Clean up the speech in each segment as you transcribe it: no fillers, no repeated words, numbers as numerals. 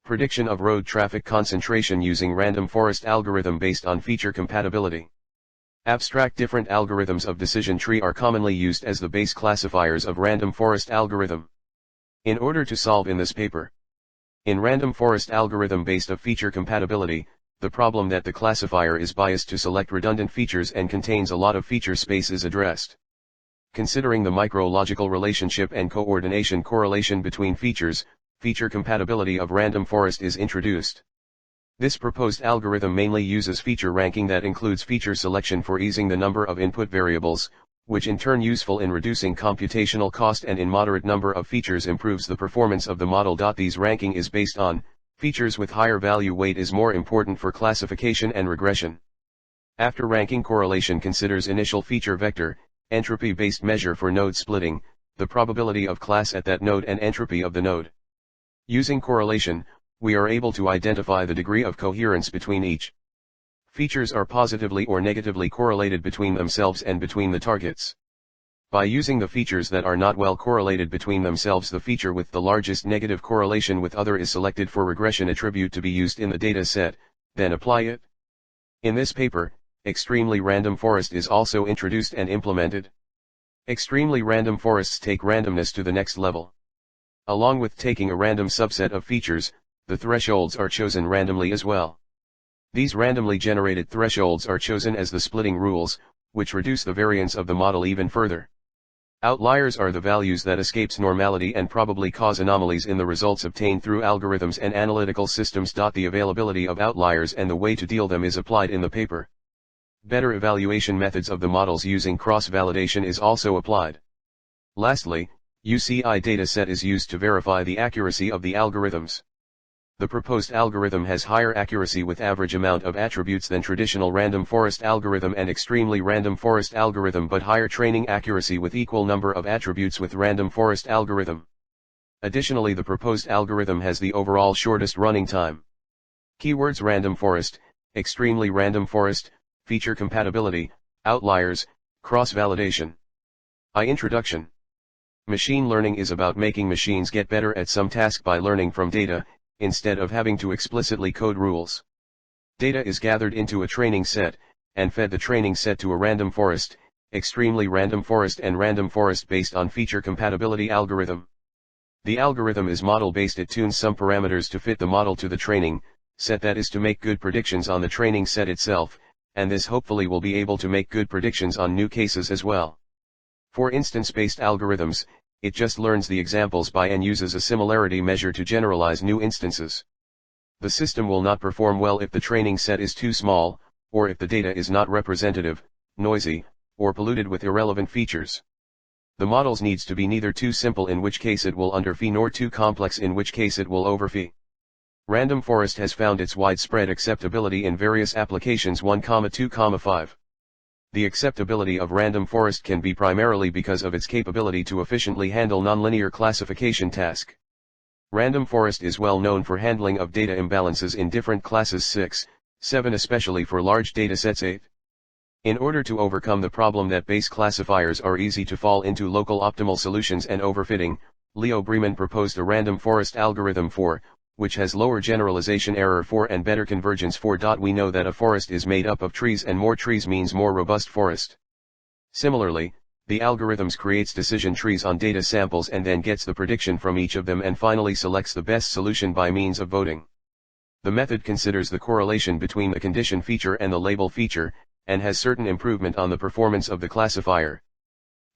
Prediction of road traffic concentration using random forest algorithm based on feature compatibility. Abstract different algorithms of decision tree are commonly used as the base classifiers of random forest algorithm. In order to solve in this paper. In random forest algorithm based of feature compatibility, the problem that the classifier is biased to select redundant features and contains a lot of feature space is addressed. Considering the micro-logical relationship and coordination correlation between features, feature compatibility of random forest is introduced. This proposed algorithm mainly uses feature ranking that includes feature selection for easing the number of input variables, which in turn useful in reducing computational cost and in moderate number of features improves the performance of the model. These ranking is based on, features with higher value weight is more important for classification and regression. After ranking correlation considers initial feature vector, entropy-based measure for node splitting, the probability of class at that node and entropy of the node. Using correlation, we are able to identify the degree of coherence between each. Features are positively or negatively correlated between themselves and between the targets. By using the features that are not well correlated between themselves, the feature with the largest negative correlation with other is selected for regression attribute to be used in the data set, then apply it. In this paper, extremely random forest is also introduced and implemented. Extremely random forests take randomness to the next level. Along with taking a random subset of features, the thresholds are chosen randomly as well. These randomly generated thresholds are chosen as the splitting rules, which reduce the variance of the model even further. Outliers are the values that escapes normality and probably cause anomalies in the results obtained through algorithms and analytical systems. The availability of outliers and the way to deal them is applied in the paper. Better evaluation methods of the models using cross-validation is also applied. Lastly, UCI dataset is used to verify the accuracy of the algorithms. The proposed algorithm has higher accuracy with average amount of attributes than traditional random forest algorithm and extremely random forest algorithm, but higher training accuracy with equal number of attributes with random forest algorithm. Additionally, the proposed algorithm has the overall shortest running time. Keywords: random forest, extremely random forest, feature compatibility, outliers, cross-validation. Introduction. Machine learning is about making machines get better at some task by learning from data, instead of having to explicitly code rules. Data is gathered into a training set, and fed the training set to a random forest, extremely random forest and random forest based on feature compatibility algorithm. The algorithm is model-based. It tunes some parameters to fit the model to the training set, that is to make good predictions on the training set itself, and this hopefully will be able to make good predictions on new cases as well. For instance-based algorithms, it just learns the examples by and uses a similarity measure to generalize new instances. The system will not perform well if the training set is too small, or if the data is not representative, noisy, or polluted with irrelevant features. The models needs to be neither too simple, in which case it will underfit, nor too complex, in which case it will overfit. Random forest has found its widespread acceptability in various applications 1,2,5. The acceptability of random forest can be primarily because of its capability to efficiently handle nonlinear classification task. Random forest is well known for handling of data imbalances in different classes 6, 7, especially for large datasets 8. In order to overcome the problem that base classifiers are easy to fall into local optimal solutions and overfitting, Leo Breman proposed a random forest algorithm 4, which has lower generalization error 4 and better convergence 4. We know that a forest is made up of trees, and more trees means more robust forest. Similarly, the algorithms creates decision trees on data samples and then gets the prediction from each of them and finally selects the best solution by means of voting. The method considers the correlation between the condition feature and the label feature, and has certain improvement on the performance of the classifier.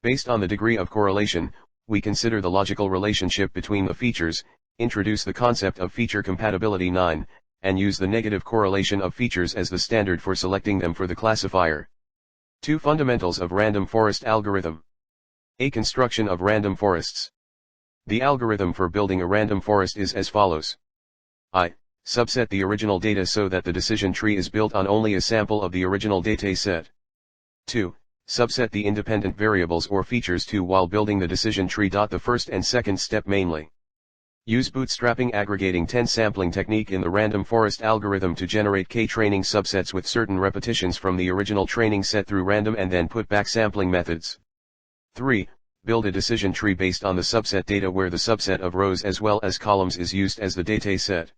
Based on the degree of correlation, we consider the logical relationship between the features, introduce the concept of feature compatibility 9, and use the negative correlation of features as the standard for selecting them for the classifier. 2 Fundamentals of random forest algorithm. A construction of random forests. The algorithm for building a random forest is as follows. Subset the original data so that the decision tree is built on only a sample of the original data set. 2. Subset the independent variables or features to while building the decision tree. The first and second step mainly. Use bootstrapping aggregating 10 sampling technique in the random forest algorithm to generate k-training subsets with certain repetitions from the original training set through random and then put back sampling methods. 3. Build a decision tree based on the subset data where the subset of rows as well as columns is used as the data set.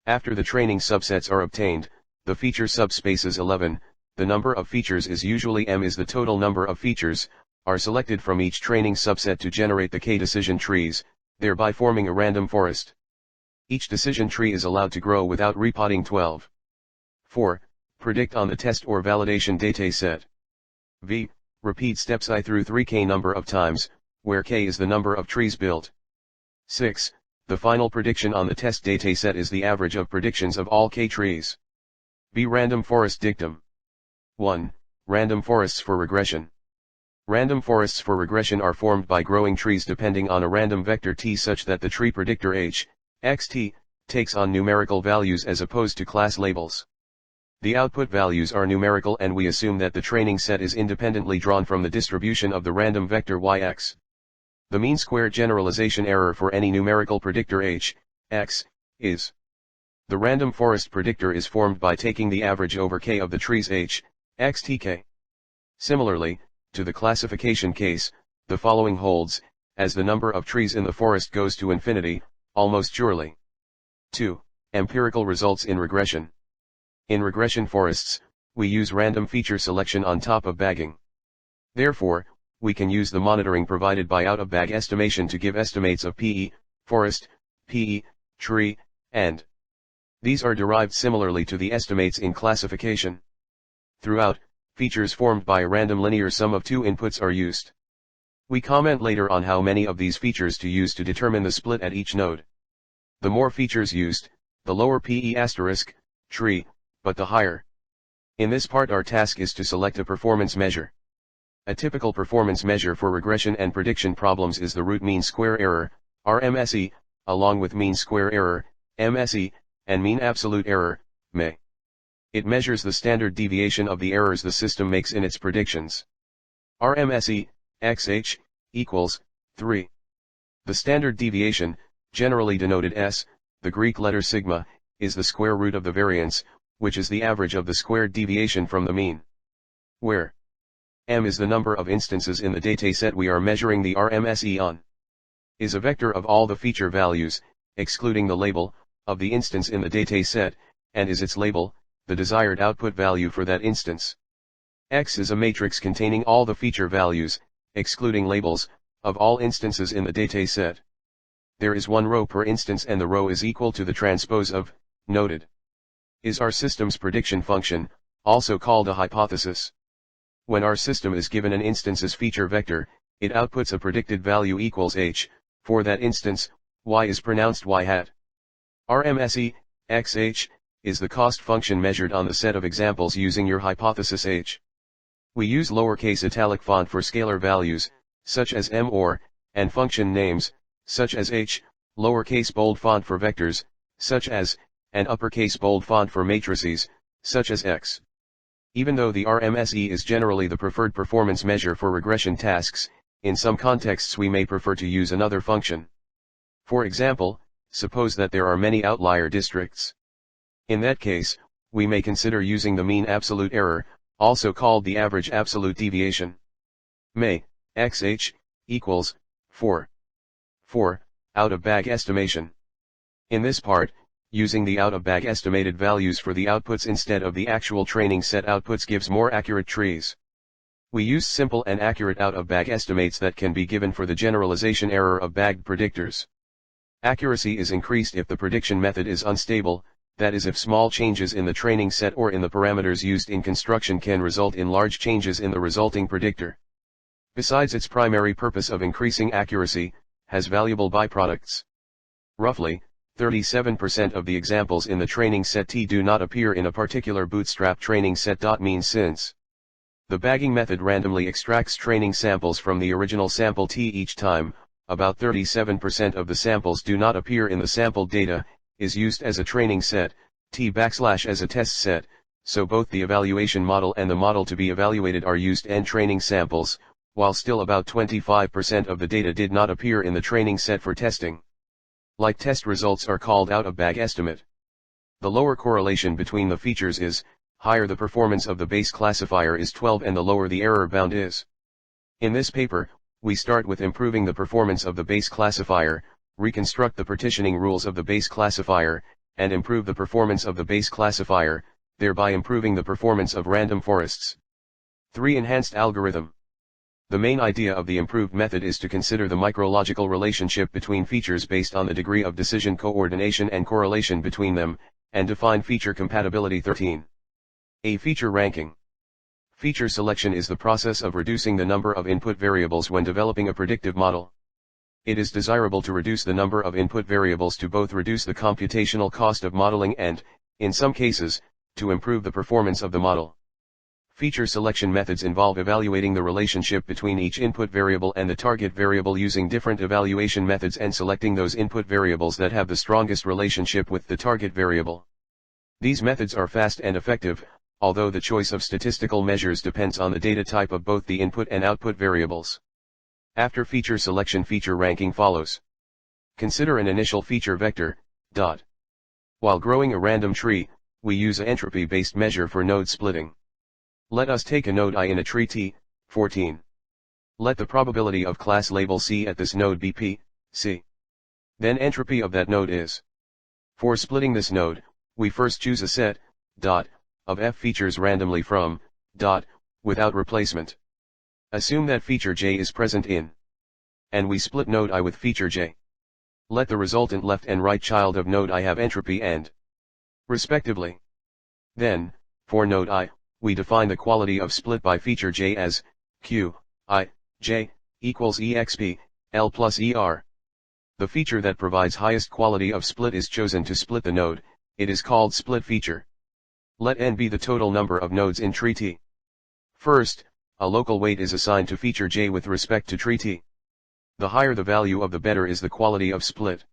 After the training subsets are obtained, the feature subspace is 11, the number of features is usually m is the total number of features, are selected from each training subset to generate the k-decision trees, thereby forming a random forest. Each decision tree is allowed to grow without repotting 12. 4. Predict on the test or validation dataset. V. Repeat steps I through 3k number of times, where k is the number of trees built. 6. The final prediction on the test dataset is the average of predictions of all k trees. B. Random forest dictum. 1. Random forests for regression. Random forests for regression are formed by growing trees depending on a random vector t such that the tree predictor h, xt, takes on numerical values as opposed to class labels. The output values are numerical and we assume that the training set is independently drawn from the distribution of the random vector yx. The mean square generalization error for any numerical predictor h, x, is. The random forest predictor is formed by taking the average over k of the trees h, x t k. Similarly, to the classification case, the following holds, as the number of trees in the forest goes to infinity, almost surely. 2. Empirical results in regression. In regression forests, we use random feature selection on top of bagging. Therefore, we can use the monitoring provided by out-of-bag estimation to give estimates of PE, forest, PE, tree, and. These are derived similarly to the estimates in classification. Throughout, features formed by a random linear sum of two inputs are used. We comment later on how many of these features to use to determine the split at each node. The more features used, the lower PE asterisk, tree, but the higher. In this part our task is to select a performance measure. A typical performance measure for regression and prediction problems is the root mean square error, RMSE, along with mean square error, MSE, and mean absolute error, ME. It measures the standard deviation of the errors the system makes in its predictions. RMSE, XH, equals 3. The standard deviation, generally denoted S, the Greek letter sigma, is the square root of the variance, which is the average of the squared deviation from the mean. Where m is the number of instances in the dataset we are measuring the RMSE on. Is a vector of all the feature values, excluding the label, of the instance in the dataset, and is its label, the desired output value for that instance. X is a matrix containing all the feature values, excluding labels, of all instances in the dataset. There is one row per instance and the row is equal to the transpose of, noted. Is our system's prediction function, also called a hypothesis. When our system is given an instance's feature vector, it outputs a predicted value equals h, for that instance, y is pronounced y hat. RMSE, xh, is the cost function measured on the set of examples using your hypothesis h. We use lowercase italic font for scalar values, such as m or, and function names, such as h, lowercase bold font for vectors, such as, and uppercase bold font for matrices, such as x. Even though the RMSE is generally the preferred performance measure for regression tasks, in some contexts we may prefer to use another function. For example, suppose that there are many outlier districts. In that case, we may consider using the mean absolute error, also called the average absolute deviation. May, xh, equals, 4. 4. Out-of-bag estimation. In this part, using the out-of-bag estimated values for the outputs instead of the actual training set outputs gives more accurate trees. We use simple and accurate out-of-bag estimates that can be given for the generalization error of bagged predictors. Accuracy is increased if the prediction method is unstable, that is if small changes in the training set or in the parameters used in construction can result in large changes in the resulting predictor. Besides its primary purpose of increasing accuracy, has valuable byproducts. Roughly, 37% of the examples in the training set T do not appear in a particular bootstrap training set. Means since the bagging method randomly extracts training samples from the original sample T each time, about 37% of the samples do not appear in the sampled data, is used as a training set, T as a test set, so both the evaluation model and the model to be evaluated are used n training samples, while still about 25% of the data did not appear in the training set for testing. Like test results are called out-of-bag estimate. The lower correlation between the features is, higher the performance of the base classifier is 12 and the lower the error bound is. In this paper, we start with improving the performance of the base classifier, reconstruct the partitioning rules of the base classifier, and improve the performance of the base classifier, thereby improving the performance of random forests. 3. Enhanced algorithm. The main idea of the improved method is to consider the micrological relationship between features based on the degree of decision coordination and correlation between them, and define feature compatibility. 13. A. Feature ranking. Feature selection is the process of reducing the number of input variables when developing a predictive model. It is desirable to reduce the number of input variables to both reduce the computational cost of modeling and, in some cases, to improve the performance of the model. Feature selection methods involve evaluating the relationship between each input variable and the target variable using different evaluation methods and selecting those input variables that have the strongest relationship with the target variable. These methods are fast and effective, although the choice of statistical measures depends on the data type of both the input and output variables. After feature selection, feature ranking follows. Consider an initial feature vector, dot. While growing a random tree, we use an entropy-based measure for node splitting. Let us take a node I in a tree T, 14. Let the probability of class label C at this node be P, C. Then entropy of that node is. For splitting this node, we first choose a set, dot, of F features randomly from, dot, without replacement. Assume that feature J is present in. And we split node I with feature J. Let the resultant left and right child of node I have entropy and, respectively. Then, for node I, we define the quality of split by feature J as, Q, I, J, equals EXP, L plus ER. The feature that provides highest quality of split is chosen to split the node, it is called split feature. Let n be the total number of nodes in tree T. First, a local weight is assigned to feature J with respect to tree T. The higher the value of the better is the quality of split.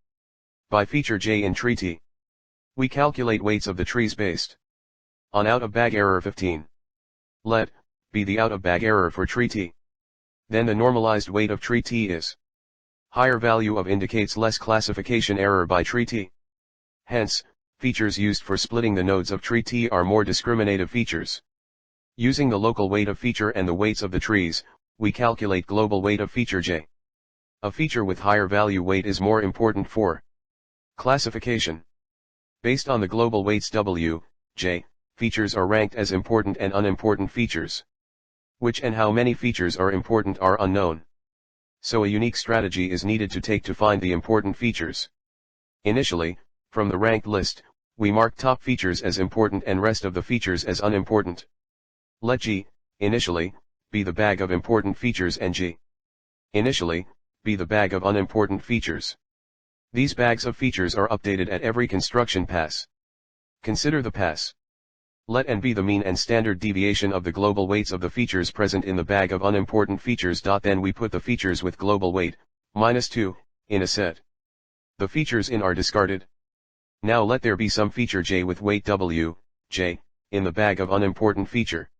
By feature J in tree T, we calculate weights of the trees based on out-of-bag error 15. Let be the out-of-bag error for tree T. Then the normalized weight of tree T is. Higher value of indicates less classification error by tree T. Hence, features used for splitting the nodes of tree T are more discriminative features. Using the local weight of feature and the weights of the trees, we calculate global weight of feature J. A feature with higher value weight is more important for classification. Based on the global weights W, J, features are ranked as important and unimportant features. Which and how many features are important are unknown. So a unique strategy is needed to find the important features. Initially, from the ranked list, we mark top features as important and rest of the features as unimportant. Let G, initially, be the bag of important features and G, initially, be the bag of unimportant features. These bags of features are updated at every construction pass. Consider the pass. Let n be the mean and standard deviation of the global weights of the features present in the bag of unimportant features. Then we put the features with global weight, -2, in a set. The features in are discarded. Now let there be some feature J with weight W, J, in the bag of unimportant feature.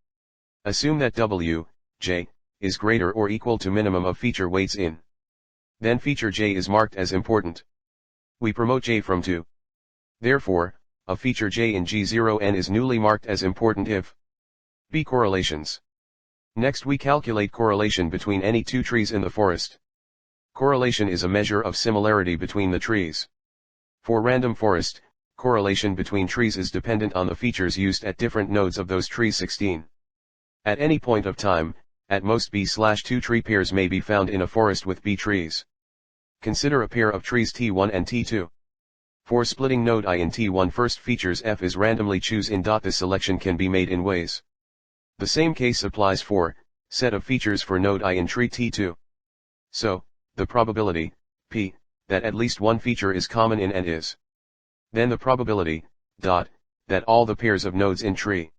Assume that W, J, is greater or equal to minimum of feature weights in. Then feature J is marked as important. We promote J from 2. Therefore, a feature J in G0n is newly marked as important if B correlations. Next we calculate correlation between any two trees in the forest. Correlation is a measure of similarity between the trees. For random forest, correlation between trees is dependent on the features used at different nodes of those trees. 16. At any point of time, at most B/2 tree pairs may be found in a forest with B trees. Consider a pair of trees T1 and T2. For splitting node I in T1, first features F is randomly choose in. This selection can be made in ways. The same case applies for set of features for node I in tree T2. So, the probability, P, that at least one feature is common in and is. Then the probability, dot, that all the pairs of nodes in tree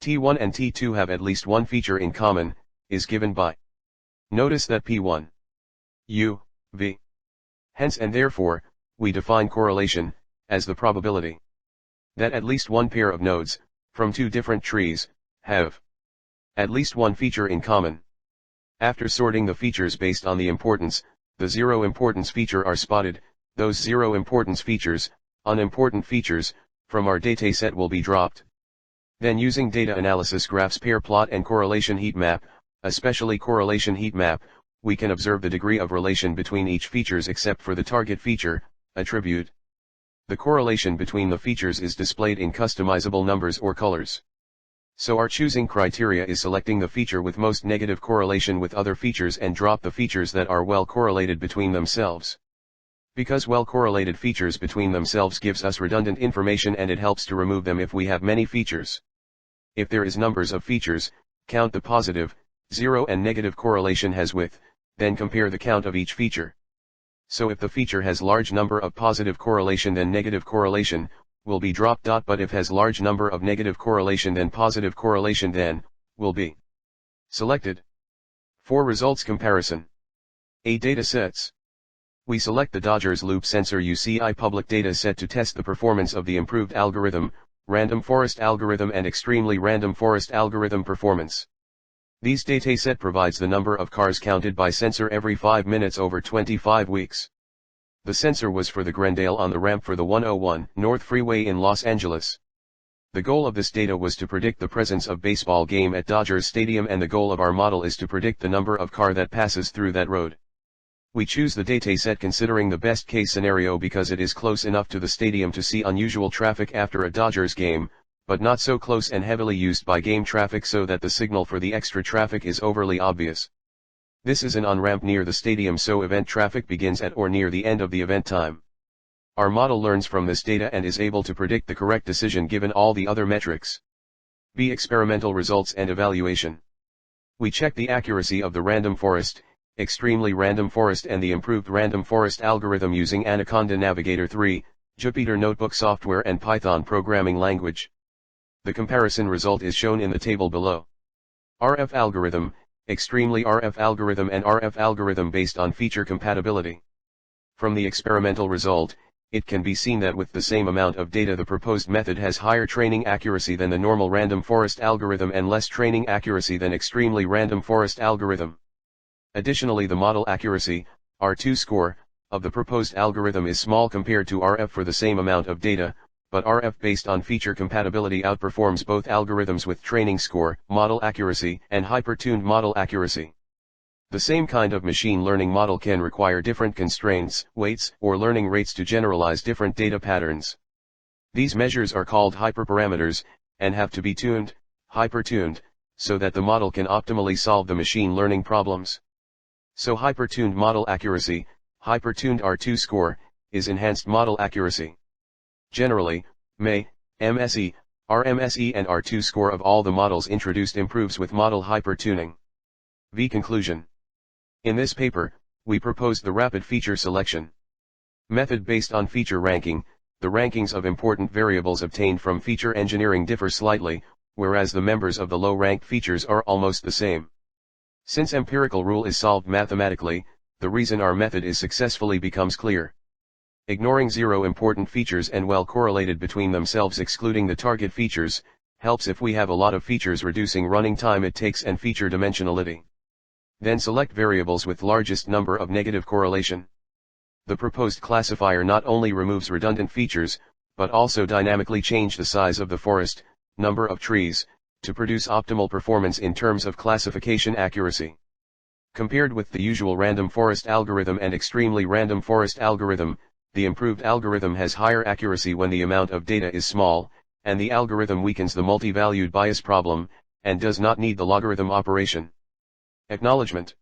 T1 and T2 have at least one feature in common, is given by. Notice that P1, U, V. Hence and therefore, we define correlation, as the probability that at least one pair of nodes, from two different trees, have at least one feature in common. After sorting the features based on the importance, the zero importance feature are spotted, those zero importance features, unimportant features, from our dataset will be dropped. Then using data analysis graphs, pair plot and correlation heat map, especially correlation heat map, we can observe the degree of relation between each features except for the target feature, attribute. The correlation between the features is displayed in customizable numbers or colors. So our choosing criteria is selecting the feature with most negative correlation with other features and drop the features that are well correlated between themselves. Because well correlated features between themselves gives us redundant information and it helps to remove them if we have many features. If there is numbers of features, count the positive, 0 and negative correlation has with, then compare the count of each feature. So if the feature has large number of positive correlation then negative correlation will be dropped. But if has large number of negative correlation then positive correlation then will be selected. For results comparison. A data sets. We select the Dodgers Loop Sensor UCI public data set to test the performance of the improved algorithm, random forest algorithm and extremely random forest algorithm performance. These dataset provides the number of cars counted by sensor every 5 minutes over 25 weeks. The sensor was for the Glendale on the ramp for the 101 North Freeway in Los Angeles. The goal of this data was to predict the presence of baseball game at Dodgers Stadium and the goal of our model is to predict the number of car that passes through that road. We choose the dataset considering the best case scenario because it is close enough to the stadium to see unusual traffic after a Dodgers game, but not so close and heavily used by game traffic so that the signal for the extra traffic is overly obvious. This is an on-ramp near the stadium so event traffic begins at or near the end of the event time. Our model learns from this data and is able to predict the correct decision given all the other metrics. B. Experimental results and evaluation. We check the accuracy of the random forest, extremely random forest and the improved random forest algorithm using Anaconda Navigator 3, Jupyter Notebook software and Python programming language. The comparison result is shown in the table below. RF algorithm, extremely RF algorithm and RF algorithm based on feature compatibility. From the experimental result, it can be seen that with the same amount of data the proposed method has higher training accuracy than the normal random forest algorithm and less training accuracy than extremely random forest algorithm. Additionally, the model accuracy, R2 score, of the proposed algorithm is small compared to RF for the same amount of data, but RF based on feature compatibility outperforms both algorithms with training score, model accuracy, and hyper-tuned model accuracy. The same kind of machine learning model can require different constraints, weights, or learning rates to generalize different data patterns. These measures are called hyperparameters, and have to be tuned, hyper-tuned, so that the model can optimally solve the machine learning problems. So hyper-tuned model accuracy, hyper-tuned R2 score, is enhanced model accuracy. Generally, ME, MSE, RMSE and R2 score of all the models introduced improves with model hyper-tuning. V. Conclusion. In this paper, we proposed the rapid feature selection method based on feature ranking. The rankings of important variables obtained from feature engineering differ slightly, whereas the members of the low-ranked features are almost the same. Since empirical rule is solved mathematically, the reason our method is successfully becomes clear. Ignoring 0 important features and well correlated between themselves excluding the target features, helps if we have a lot of features reducing running time it takes and feature dimensionality. Then select variables with largest number of negative correlation. The proposed classifier not only removes redundant features, but also dynamically change the size of the forest, number of trees, to produce optimal performance in terms of classification accuracy. Compared with the usual random forest algorithm and extremely random forest algorithm, the improved algorithm has higher accuracy when the amount of data is small, and the algorithm weakens the multi-valued bias problem, and does not need the logarithm operation. Acknowledgement.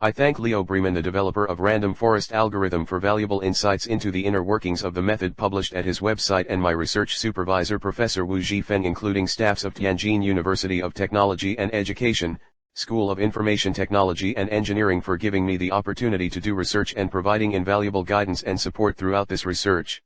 I thank Leo Bremen, the developer of Random Forest Algorithm, for valuable insights into the inner workings of the method published at his website, and my research supervisor Professor Wu Zhifeng, including staffs of Tianjin University of Technology and Education, School of Information Technology and Engineering, for giving me the opportunity to do research and providing invaluable guidance and support throughout this research.